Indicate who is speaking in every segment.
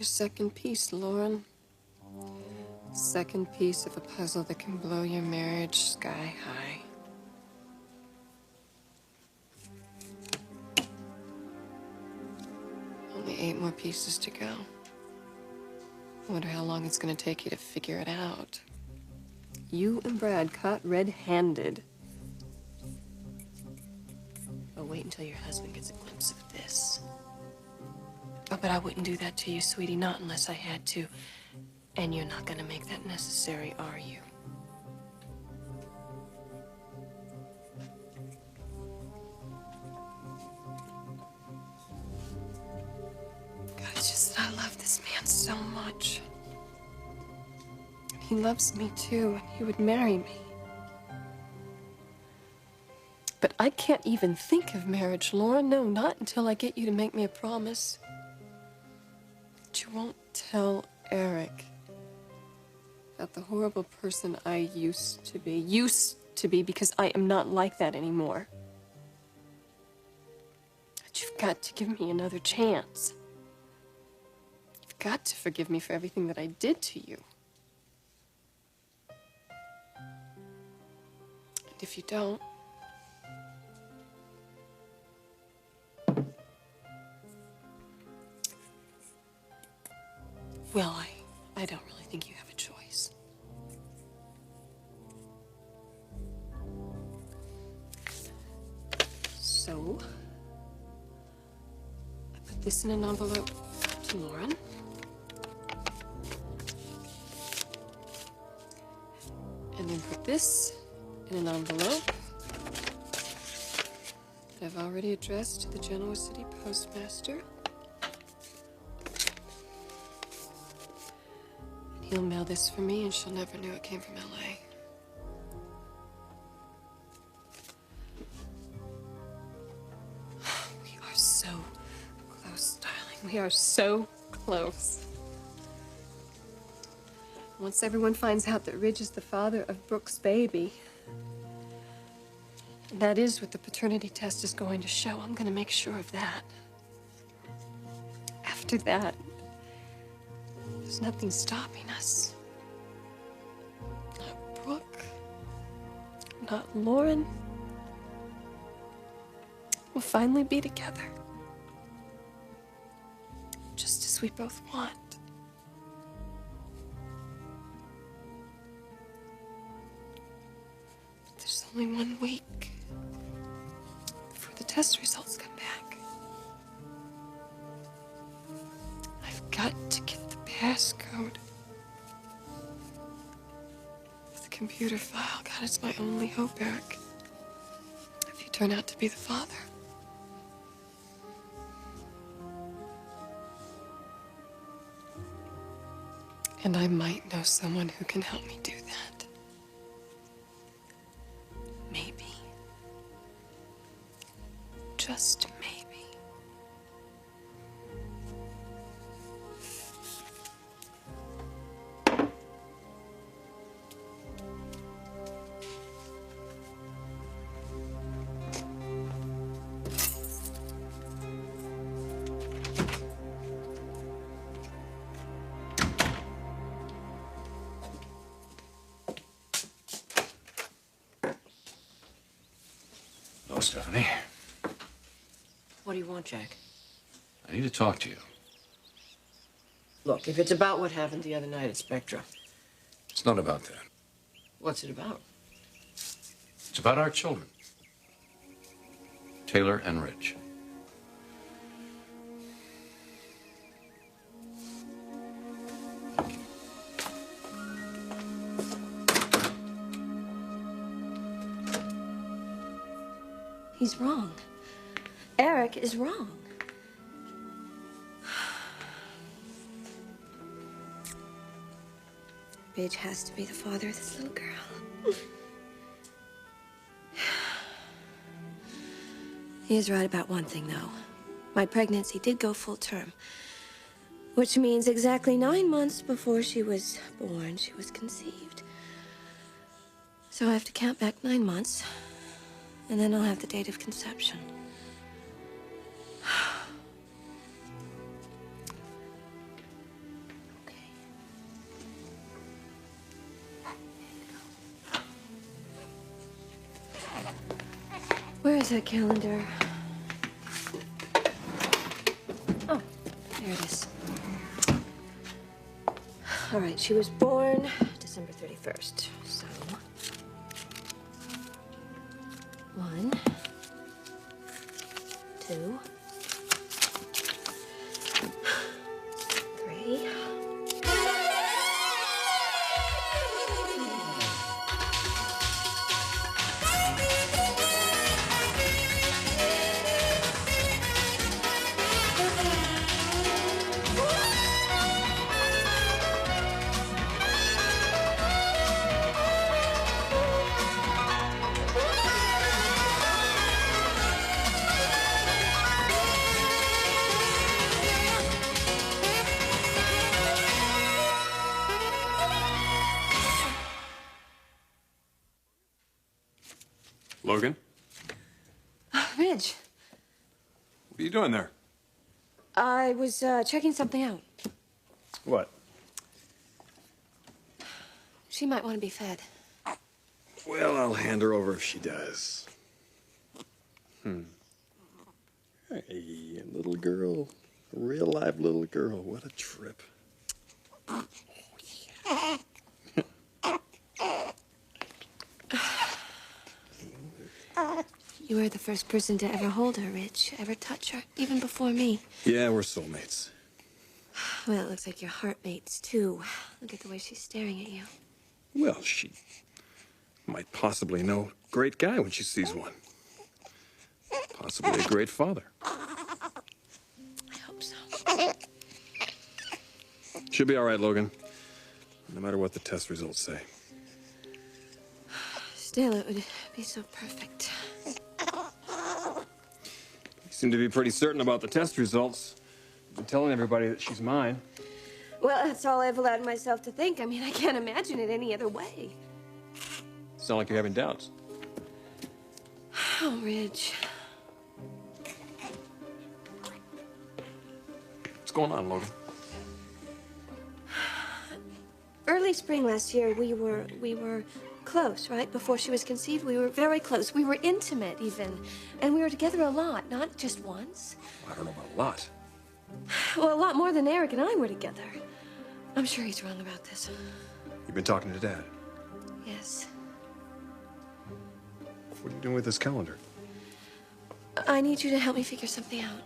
Speaker 1: second piece, Lauren. Second piece of a puzzle that can blow your marriage sky high. Only 8 more pieces to go. I wonder how long it's gonna take you to figure it out. You and Brad caught red-handed. Oh, wait until your husband gets a glimpse of this. Oh, but I wouldn't do that to you, sweetie, not unless I had to. And you're not gonna make that necessary, are you? God, it's just that I love this man so much. He loves me too, and he would marry me. But I can't even think of marriage, Laura. No, not until I get you to make me a promise. But you won't tell Eric about the horrible person I used to be. Used to be, because I am not like that anymore. But you've got to give me another chance. You've got to forgive me for everything that I did to you. And if you don't, well, I don't really think you have a choice. So, I put this in an envelope to Lauren. And then put this in an envelope that I've already addressed to the Genoa City postmaster. He'll mail this for me, and she'll never know it came from LA. We are so close, darling. We are so close. Once everyone finds out that Ridge is the father of Brooke's baby, and that is what the paternity test is going to show, I'm going to make sure of that. After that, there's nothing stopping us. Not Brooke. Not Lauren. We'll finally be together. Just as we both want. But there's only 1 week before the test results come back. I've got to get the passcode of the computer file. God, it's my only hope, Eric. If you turn out to be the father. And I might know someone who can help me do that. Maybe. Just maybe.
Speaker 2: Hello, Stephanie.
Speaker 3: What do you want, Jack?
Speaker 2: I need to talk to you.
Speaker 3: Look, if it's about what happened the other night at Spectra.
Speaker 2: It's not about that.
Speaker 3: What's it about?
Speaker 2: It's about our children. Taylor and Rich.
Speaker 4: He's wrong. Eric is wrong. Ridge has to be the father of this little girl. He is right about one thing, though. My pregnancy did go full term, which means exactly 9 months before she was born, she was conceived. So I have to count back 9 months, and then I'll have the date of conception. Here's her calendar. Oh, there it is. All right, she was born December 31st. So, 1, 2, 3.
Speaker 5: Logan?
Speaker 4: Ridge,
Speaker 5: What are you doing there?
Speaker 4: I was checking something out.
Speaker 5: What?
Speaker 4: She might want to be fed.
Speaker 5: Well, I'll hand her over if she does. Hey, a little girl. A real live little girl. What a trip.
Speaker 4: You were the first person to ever hold her, Rich, ever touch her, even before me.
Speaker 5: Yeah, we're soulmates.
Speaker 4: Well, it looks like you're heartmates, too. Look at the way she's staring at you.
Speaker 5: Well, she might possibly know a great guy when she sees one. Possibly a great father.
Speaker 4: I hope so.
Speaker 5: She'll be all right, Logan. No matter what the test results say.
Speaker 4: Still, it would be so perfect.
Speaker 5: You seem to be pretty certain about the test results. I've been telling everybody that she's mine.
Speaker 4: Well, that's all I've allowed myself to think. I mean, I can't imagine it any other way.
Speaker 5: Sound like you're having doubts.
Speaker 4: Oh, Ridge.
Speaker 5: What's going on, Logan?
Speaker 4: Early spring last year, we were close, right? Before she was conceived, we were very close. We were intimate, even. And we were together a lot, not just once.
Speaker 5: I don't know about a lot.
Speaker 4: Well, a lot more than Eric and I were together. I'm sure he's wrong about this.
Speaker 5: You've been talking to Dad.
Speaker 4: Yes.
Speaker 5: What are you doing with this calendar?
Speaker 4: I need you to help me figure something out.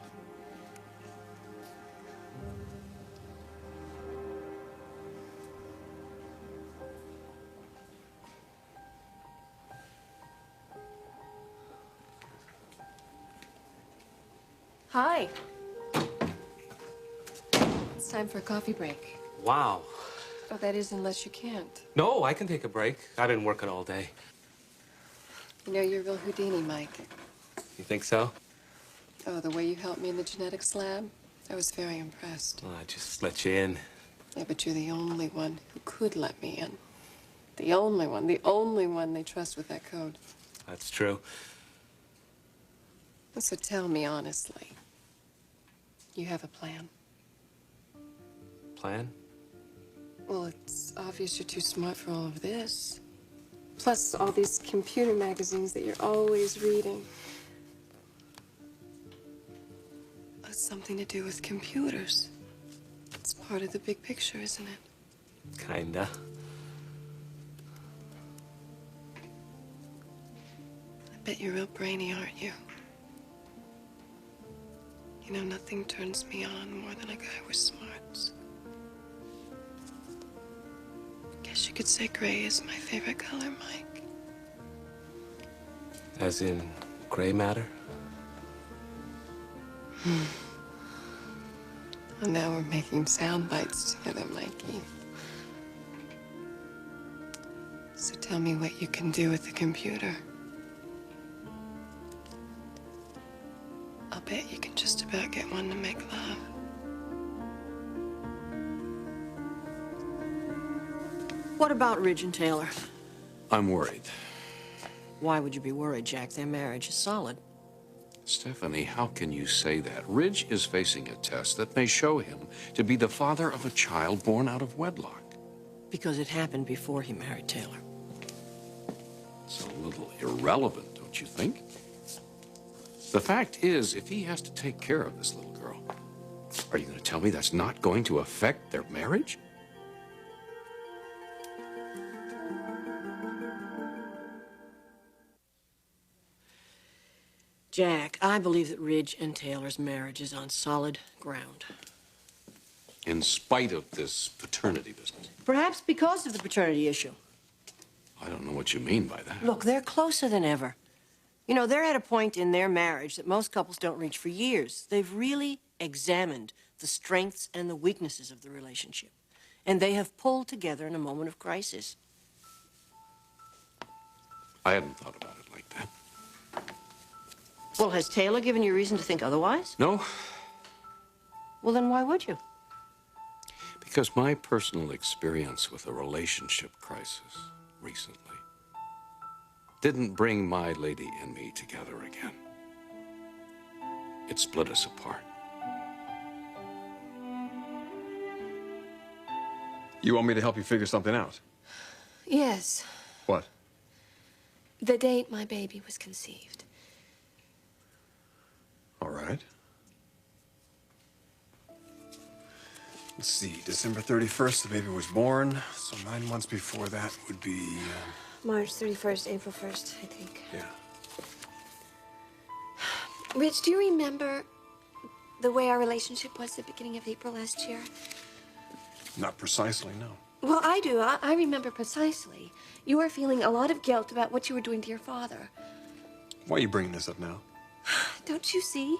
Speaker 4: Hi. It's time for a coffee break.
Speaker 6: Wow.
Speaker 1: Oh, that is unless you can't.
Speaker 6: No, I can take a break. I've been working all day.
Speaker 1: You know, you're a real Houdini, Mike.
Speaker 6: You think so?
Speaker 1: Oh, the way you helped me in the genetics lab, I was very impressed.
Speaker 6: Well, I just let you in.
Speaker 1: Yeah, but you're the only one who could let me in. The only one they trust with that code.
Speaker 6: That's true.
Speaker 1: So tell me honestly, you have a plan?
Speaker 6: Plan?
Speaker 1: Well, it's obvious you're too smart for all of this. Plus all these computer magazines that you're always reading. It's something to do with computers. It's part of the big picture, isn't it?
Speaker 6: Kinda.
Speaker 1: I bet you're real brainy, aren't you? You know, nothing turns me on more than a guy with smarts. Guess you could say gray is my favorite color, Mike.
Speaker 6: As in gray matter?
Speaker 1: Well, now we're making sound bites together, Mikey. So tell me what you can do with the computer. I'll bet you can just about get one to make love.
Speaker 3: What about Ridge and Taylor?
Speaker 2: I'm worried.
Speaker 3: Why would you be worried, Jack? Their marriage is solid.
Speaker 2: Stephanie, how can you say that? Ridge is facing a test that may show him to be the father of a child born out of wedlock.
Speaker 3: Because it happened before he married Taylor.
Speaker 2: It's a little irrelevant, don't you think? The fact is, if he has to take care of this little girl, are you going to tell me that's not going to affect their marriage?
Speaker 3: Jack, I believe that Ridge and Taylor's marriage is on solid ground.
Speaker 2: In spite of this paternity business.
Speaker 3: Perhaps because of the paternity issue.
Speaker 2: I don't know what you mean by that.
Speaker 3: Look, they're closer than ever. You know, they're at a point in their marriage that most couples don't reach for years. They've really examined the strengths and the weaknesses of the relationship. And they have pulled together in a moment of crisis.
Speaker 2: I hadn't thought about it like that.
Speaker 3: Well, has Taylor given you reason to think otherwise?
Speaker 2: No,
Speaker 3: Well, then why would you?
Speaker 2: because my personal experience with a relationship crisis recently didn't bring my lady and me together again. It split us apart.
Speaker 5: You want me to help you figure something out?
Speaker 4: Yes,
Speaker 5: What?
Speaker 4: the date my baby was conceived.
Speaker 5: All right. Let's see, December 31st, the baby was born, so 9 months before that would be,
Speaker 4: March 31st, April 1st, I think.
Speaker 5: yeah.
Speaker 4: Rich, do you remember the way our relationship was at the beginning of April last year?
Speaker 5: Not precisely, no.
Speaker 4: Well, I do. I remember precisely. You were feeling a lot of guilt about what you were doing to your father.
Speaker 5: Why are you bringing this up now?
Speaker 4: Don't you see?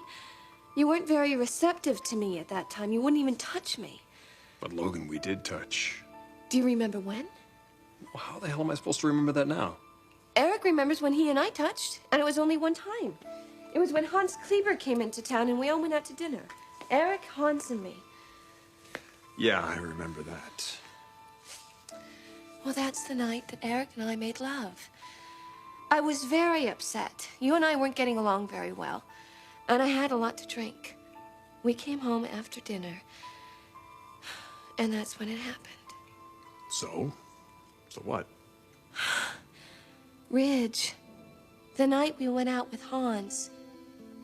Speaker 4: You weren't very receptive to me at that time. You wouldn't even touch me.
Speaker 5: But Logan, we did touch.
Speaker 4: Do you remember when?
Speaker 5: Well, how the hell am I supposed to remember that now?
Speaker 4: Eric remembers when he and I touched, and it was only one time. It was when Hans Kleber came into town and we all went out to dinner. Eric, Hans, and me.
Speaker 5: Yeah, I remember that.
Speaker 4: Well, that's the night that Eric and I made love. I was very upset. You and I weren't getting along very well, and I had a lot to drink. We came home after dinner, and that's when it happened.
Speaker 5: So? So what?
Speaker 4: Ridge, the night we went out with Hans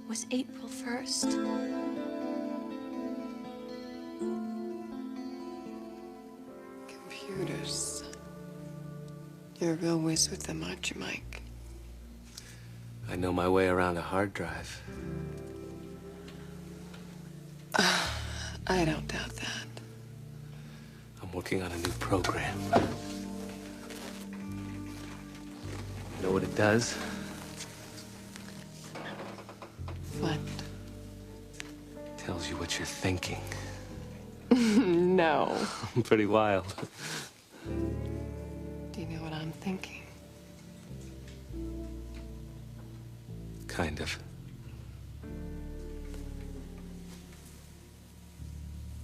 Speaker 4: was April 1st.
Speaker 1: Computers. You're a real whiz with them, aren't you, Mike?
Speaker 6: I know my way around a hard drive.
Speaker 1: I don't doubt that.
Speaker 6: I'm working on a new program. Know what it does?
Speaker 1: What?
Speaker 6: Tells you what you're thinking.
Speaker 1: No.
Speaker 6: I'm pretty wild.
Speaker 1: Do you know what I'm thinking?
Speaker 6: Kind of.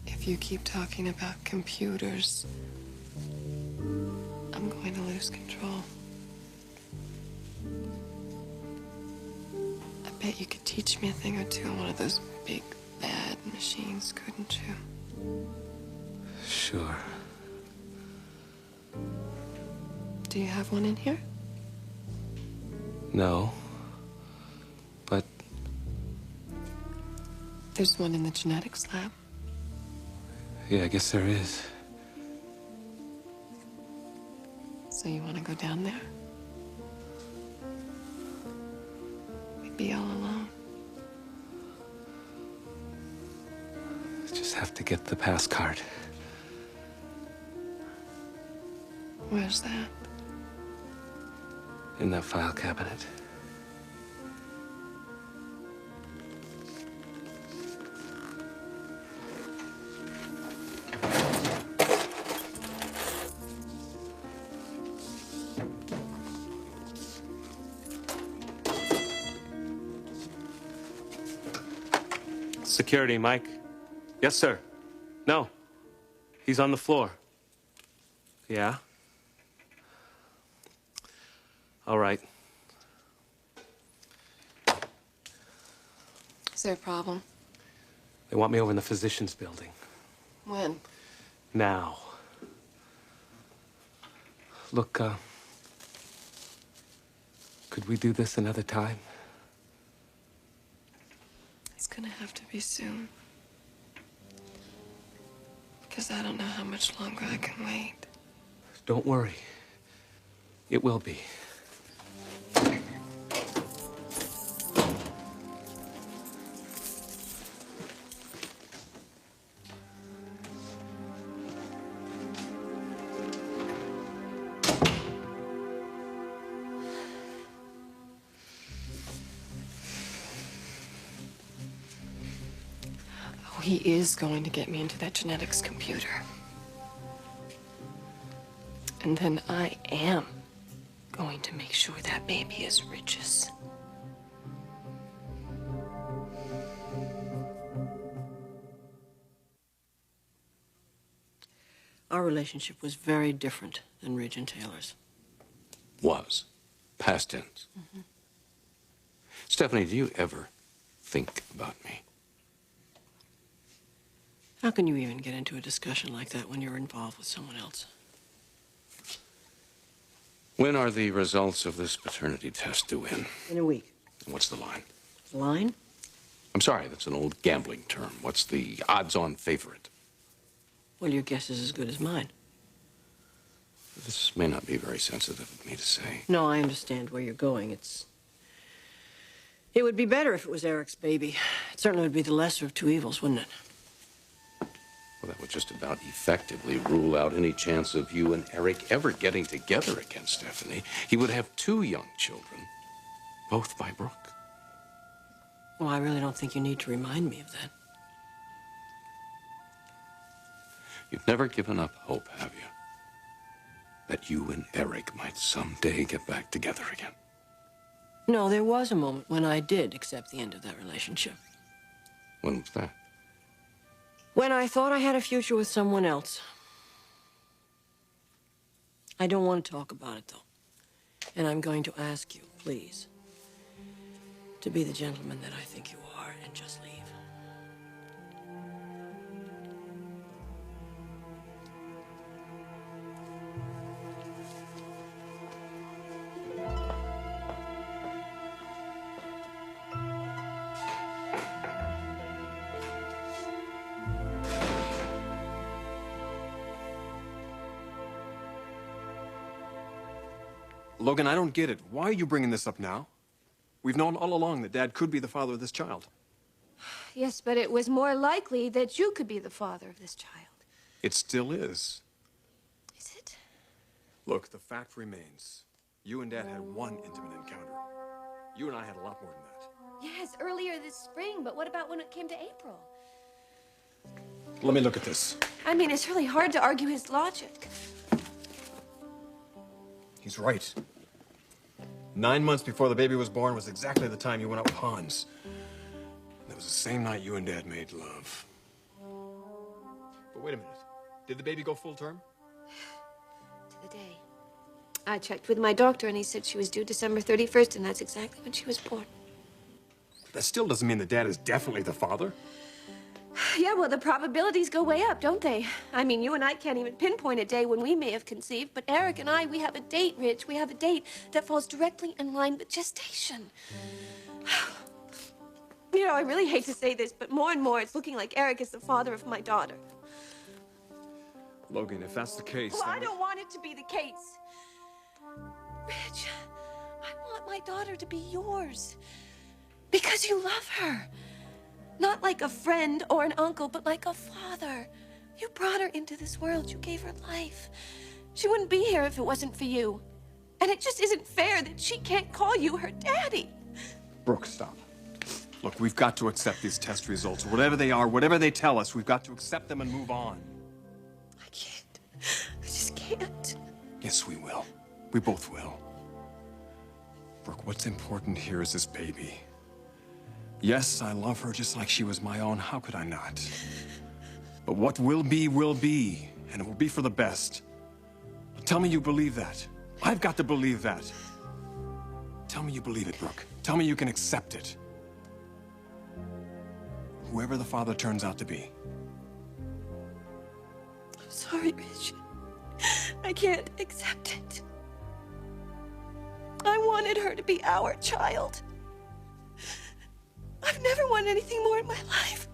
Speaker 1: If you keep talking about computers, I'm going to lose control. I bet you could teach me a thing or two on one of those big, bad machines, couldn't you?
Speaker 6: Sure.
Speaker 1: Do you have one in here?
Speaker 6: No. But
Speaker 1: There's one in the genetics lab.
Speaker 6: yeah, I guess there is.
Speaker 1: So you want to go down there? We'd be all alone.
Speaker 6: Just have to get the pass card.
Speaker 1: Where's that?
Speaker 6: In that file cabinet. Security, Mike. Yes, sir. No. He's on the floor. Yeah? All right.
Speaker 1: Is there a problem?
Speaker 6: They want me over in the physician's building.
Speaker 1: When?
Speaker 6: Now. Look, could we do this another time?
Speaker 1: gonna have to be soon. Because I don't know how much longer I can wait.
Speaker 6: Don't worry. It will be.
Speaker 1: Oh, he is going to get me into that genetics computer. And then I am going to make sure that baby is Rich's.
Speaker 3: Our relationship was very different than Ridge and Taylor's.
Speaker 2: Was. Past tense. Stephanie, do you ever think about me?
Speaker 3: How can you even get into a discussion like that when you're involved with someone else?
Speaker 2: When are the results of this paternity test due in?
Speaker 3: In a week.
Speaker 2: And what's the line?
Speaker 3: Line?
Speaker 2: I'm sorry, that's an old gambling term. What's the odds-on favorite?
Speaker 3: Well, your guess is as good as mine.
Speaker 2: This may not be very sensitive of me to say.
Speaker 3: No, I understand where you're going. It would be better if it was Eric's baby. It certainly would be the lesser of two evils, wouldn't it?
Speaker 2: Well, that would just about effectively rule out any chance of you and Eric ever getting together again, Stephanie. He would have two young children, both by Brooke.
Speaker 3: Well, I really don't think you need to remind me of that.
Speaker 2: You've never given up hope, have you? That you and Eric might someday get back together again.
Speaker 3: No, there was a moment when I did accept the end of that relationship.
Speaker 2: When was that?
Speaker 3: When I thought I had a future with someone else. I don't want to talk about it, though. And I'm going to ask you, please, to be the gentleman that I think you are and just leave.
Speaker 5: Logan, I don't get it. Why are you bringing this up now? We've known all along that Dad could be the father of this child.
Speaker 4: Yes, but it was more likely that you could be the father of this child.
Speaker 5: It still is.
Speaker 4: Is it?
Speaker 5: Look, the fact remains. You and Dad had one intimate encounter. You and I had a lot more than that.
Speaker 4: Yes, earlier this spring, but what about when it came to April?
Speaker 5: Let me look at this.
Speaker 4: I mean, it's really hard to argue his logic.
Speaker 5: He's right. 9 months before the baby was born was exactly the time you went out with Hans. That was the same night you and Dad made love. But wait a minute. Did the baby go full term?
Speaker 4: To the day. I checked with my doctor, and he said she was due December 31st, and that's exactly when she was born.
Speaker 5: That still doesn't mean that Dad is definitely the father.
Speaker 4: Yeah, well, the probabilities go way up, don't they? I mean, you and I can't even pinpoint a day when we may have conceived, but Eric and I, we have a date, Rich. We have a date that falls directly in line with gestation. You know, I really hate to say this, but more and more it's looking like Eric is the father of my daughter.
Speaker 5: Logan, if that's the case,
Speaker 4: Well,
Speaker 5: then
Speaker 4: I don't want it to be the case. Rich, I want my daughter to be yours. Because you love her. Not like a friend or an uncle, but like a father. You brought her into this world. You gave her life. She wouldn't be here if it wasn't for you. And it just isn't fair that she can't call you her daddy.
Speaker 5: Brooke, stop. Look, we've got to accept these test results. Whatever they are, whatever they tell us, we've got to accept them and move on.
Speaker 4: I can't. I just can't.
Speaker 5: Yes, we will. We both will. Brooke, what's important here is this baby. Yes, I love her just like she was my own. How could I not? But what will be, and it will be for the best. Tell me you believe that. I've got to believe that. Tell me you believe it, Brooke. Tell me you can accept it. Whoever the father turns out to be.
Speaker 4: I'm sorry, Rich. I can't accept it. I wanted her to be our child. I've never wanted anything more in my life.